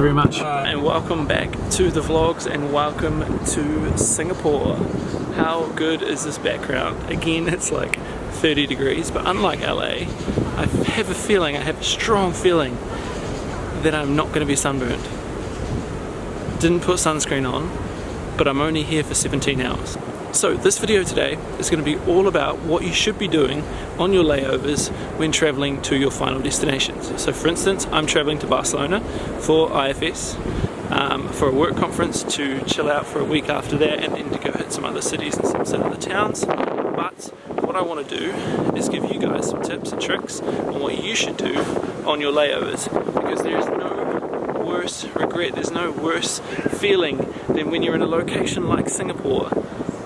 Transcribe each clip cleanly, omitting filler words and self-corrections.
very much. And welcome back to the vlogs and welcome to Singapore. How good is this background? Again, it's like 30 degrees, but unlike LA, I have a strong feeling that I'm not going to be sunburned. Didn't put sunscreen on, but I'm only here for 17 hours. So this video today is going to be all about what you should be doing on your layovers when traveling to your final destinations. So for instance, I'm traveling to Barcelona for IFS, for a work conference to chill out for a week after that and then to go hit some other cities and some other towns. But what I want to do is give you guys some tips and tricks on what you should do on your layovers, because there is no worse regret, there's no worse feeling than when you're in a location like Singapore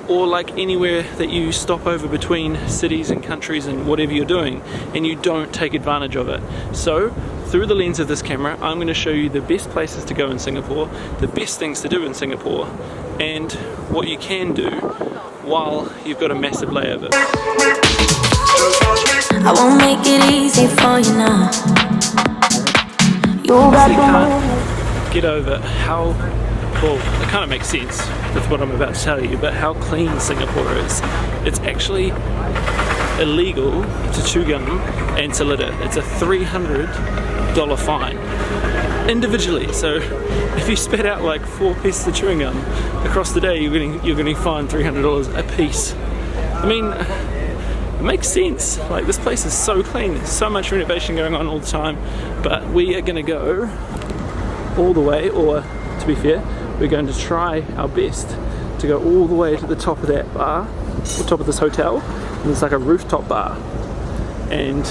or like anywhere that you stop over between cities and countries and whatever you're doing and you don't take advantage of it. So through the lens of this camera, I'm going to show you the best places to go in Singapore, the best things to do in Singapore, and what you can do while you've got a massive layover. I won't make it easy for you now. You can't get over how, well, it kind of makes sense with what I'm about to tell you, but how clean Singapore is. It's actually illegal to chew gum and to litter. It's a $300 fine individually. So if you spit out like 4 pieces of chewing gum across the day, you're getting fined $300 a piece. I mean, it makes sense. Like, this place is so clean. There's so much renovation going on all the time, but we are going to go all the way, or to be fair, we're going to try our best to go all the way to the top of that bar, the top of this hotel, and it's like a rooftop bar, and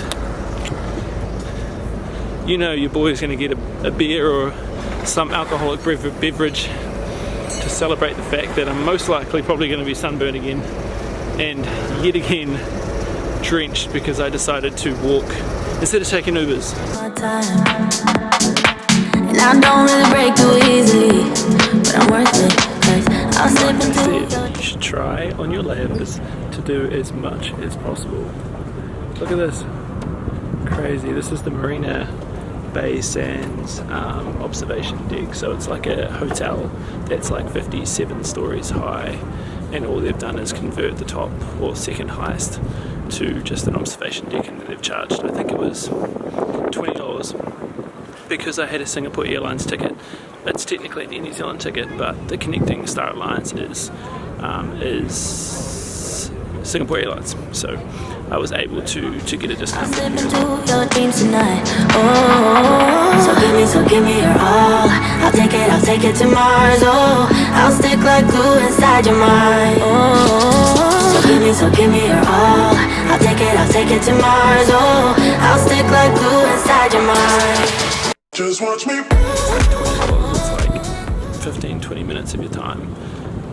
you know your boy's going to get a beer or some alcoholic beverage to celebrate the fact that I'm most likely probably going to be sunburned again, and yet again drenched because I decided to walk instead of taking Ubers. And I don't really break too easily, but I'm worth it, 'cause I'll slip into. You should try on your layovers to do as much as possible. Look at this. Crazy. This is the Marina Bay Sands observation deck. So it's like a hotel that's like 57 stories high, and all they've done is convert the top or second highest to just an observation deck, and they've charged, I think it was $20. Because I had a Singapore Airlines ticket. It's technically an Air New Zealand ticket, but the connecting Star Alliance is Singapore Airlines. So I was able to get a discount. So give me your all. I'll take it to Mars. Oh, I'll stick like glue inside your mind. Oh, so give me your all. I'll take it to Mars. Oh, I'll stick like glue inside your mind. Just watch me. It's like 15-20 minutes of your time.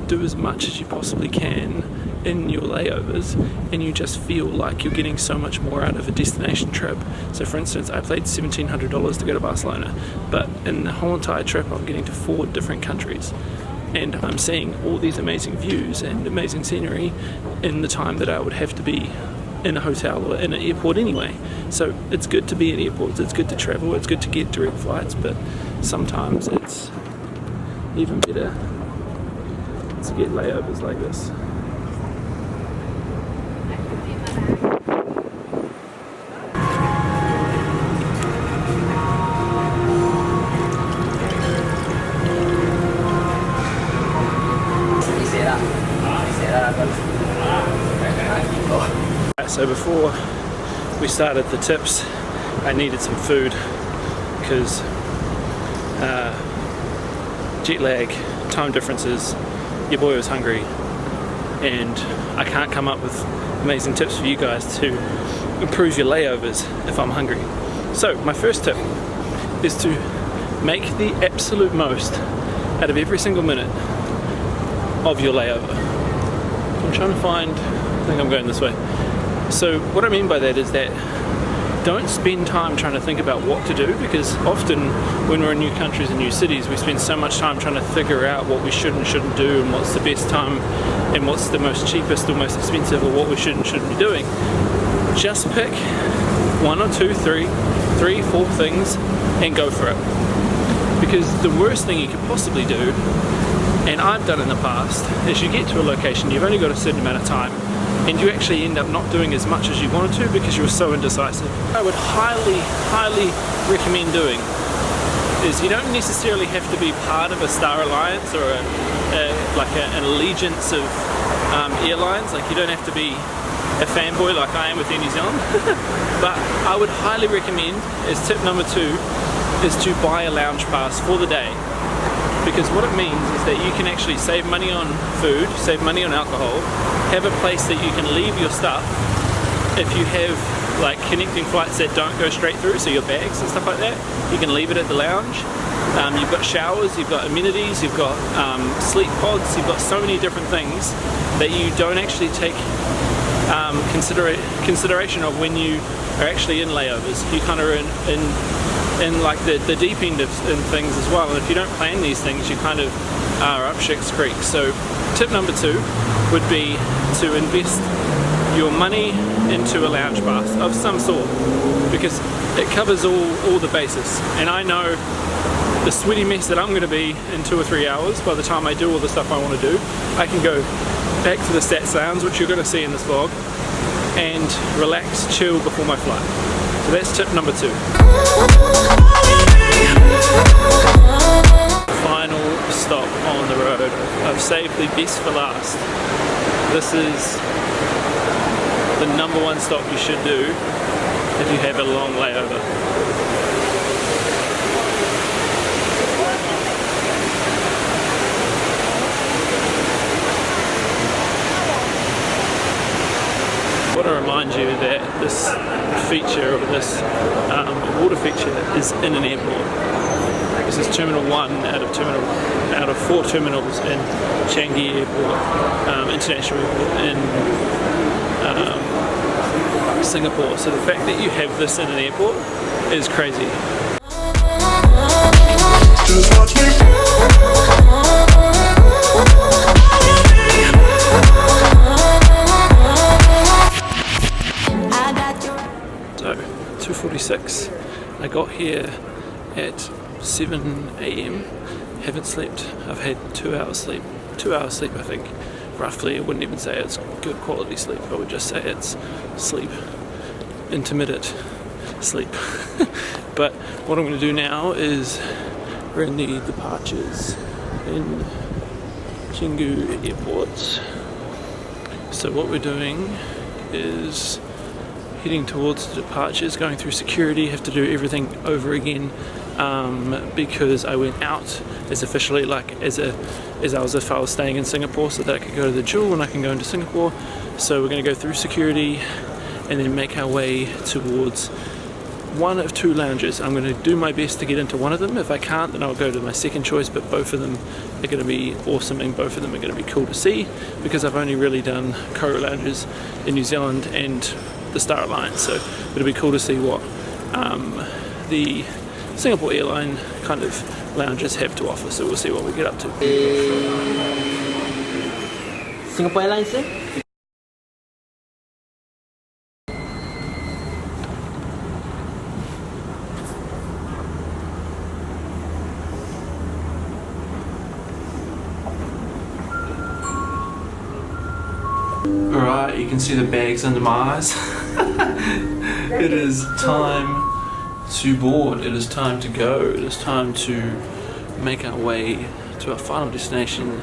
Do as much as you possibly can in your layovers, and you just feel like you're getting so much more out of a destination trip. So for instance, I paid $1,700 to go to Barcelona, but in the whole entire trip I'm getting to 4 different countries, and I'm seeing all these amazing views and amazing scenery in the time that I would have to be in a hotel or in an airport anyway. So it's good to be at airports, it's good to travel, it's good to get direct flights, but sometimes it's even better to get layovers like this. So before we started the tips, I needed some food because jet lag, time differences, your boy was hungry, and I can't come up with amazing tips for you guys to improve your layovers if I'm hungry. So my first tip is to make the absolute most out of every single minute of your layover. I'm trying to find, I think I'm going this way. So what I mean by that is that don't spend time trying to think about what to do, because often when we're in new countries and new cities, we spend so much time trying to figure out what we should and shouldn't do, and what's the best time, and what's the most cheapest or most expensive, or what we should and shouldn't be doing. Just pick 1 or 2, 3, 4 things and go for it. Because the worst thing you could possibly do, and I've done in the past, is you get to a location, you've only got a certain amount of time, and you actually end up not doing as much as you wanted to because you were so indecisive. I would highly recommend doing is you don't necessarily have to be part of a Star Alliance or an allegiance of airlines. Like, you don't have to be a fanboy like I am with Air New Zealand. But I would highly recommend, as tip number 2, is to buy a lounge pass for the day. Because what it means is that you can actually save money on food, save money on alcohol, have a place that you can leave your stuff if you have like connecting flights that don't go straight through, so your bags and stuff like that, you can leave it at the lounge. You've got showers, you've got amenities, you've got sleep pods, you've got so many different things that you don't actually take consideration of when you are actually in layovers. You kind of are in like the deep end of things as well, and if you don't plan these things, you kind of are up Shit's Creek. So tip number 2 would be to invest your money into a lounge pass of some sort, because it covers all the bases. And I know the sweaty mess that I'm going to be in 2 or 3 hours by the time I do all the stuff I want to do. I can go back to the Stats Lounge, which you're going to see in this vlog, and relax, chill before my flight. So that's tip number 2. Final stop on the road. I've saved the best for last. This is the number 1 stop you should do if you have a long layover. I want to remind you that this feature, or this water feature, is in an airport. This is Terminal 1 out of 4 terminals in Changi Airport, International Airport in Singapore. So the fact that you have this in an airport is crazy. So 2:46. I got here at 7 AM. Haven't slept. I've had 2 hours sleep. 2 hours sleep, I think. Roughly. I wouldn't even say it's good quality sleep. I would just say it's sleep. Intermittent sleep. But what I'm going to do now is we're in the departures in Chingu Airport. So what we're doing is heading towards the departures, going through security, have to do everything over again because I went out as officially as if I was staying in Singapore, so that I could go to the Jewel and I can go into Singapore. So we're going to go through security and then make our way towards one of 2 lounges. I'm going to do my best to get into one of them. If I can't, then I'll go to my second choice, but both of them are going to be awesome and both of them are going to be cool to see, because I've only really done Koro lounges in New Zealand and the Star Alliance, so it'll be cool to see what the Singapore airline kind of lounges have to offer. So we'll see what we get up to. Singapore Airlines, sir? Alright, you can see the bags under my eyes. It is time to board, it is time to go, it is time to make our way to our final destination,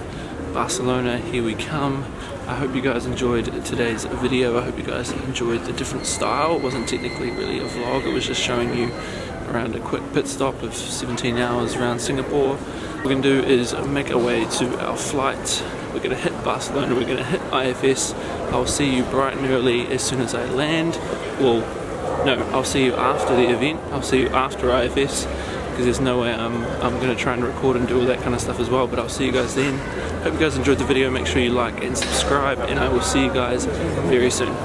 Barcelona. Here we come. I hope you guys enjoyed today's video. I hope you guys enjoyed the different style. It wasn't technically really a vlog, it was just showing you around a quick pit stop of 17 hours around Singapore. What we're going to do is make our way to our flight. We're going to hit Barcelona, we're going to hit IFS. I'll see you bright and early as soon as I land. Well, no, I'll see you after the event. I'll see you after IFS, because there's no way I'm going to try and record and do all that kind of stuff as well, but I'll see you guys then. Hope you guys enjoyed the video. Make sure you like and subscribe, and I will see you guys very soon.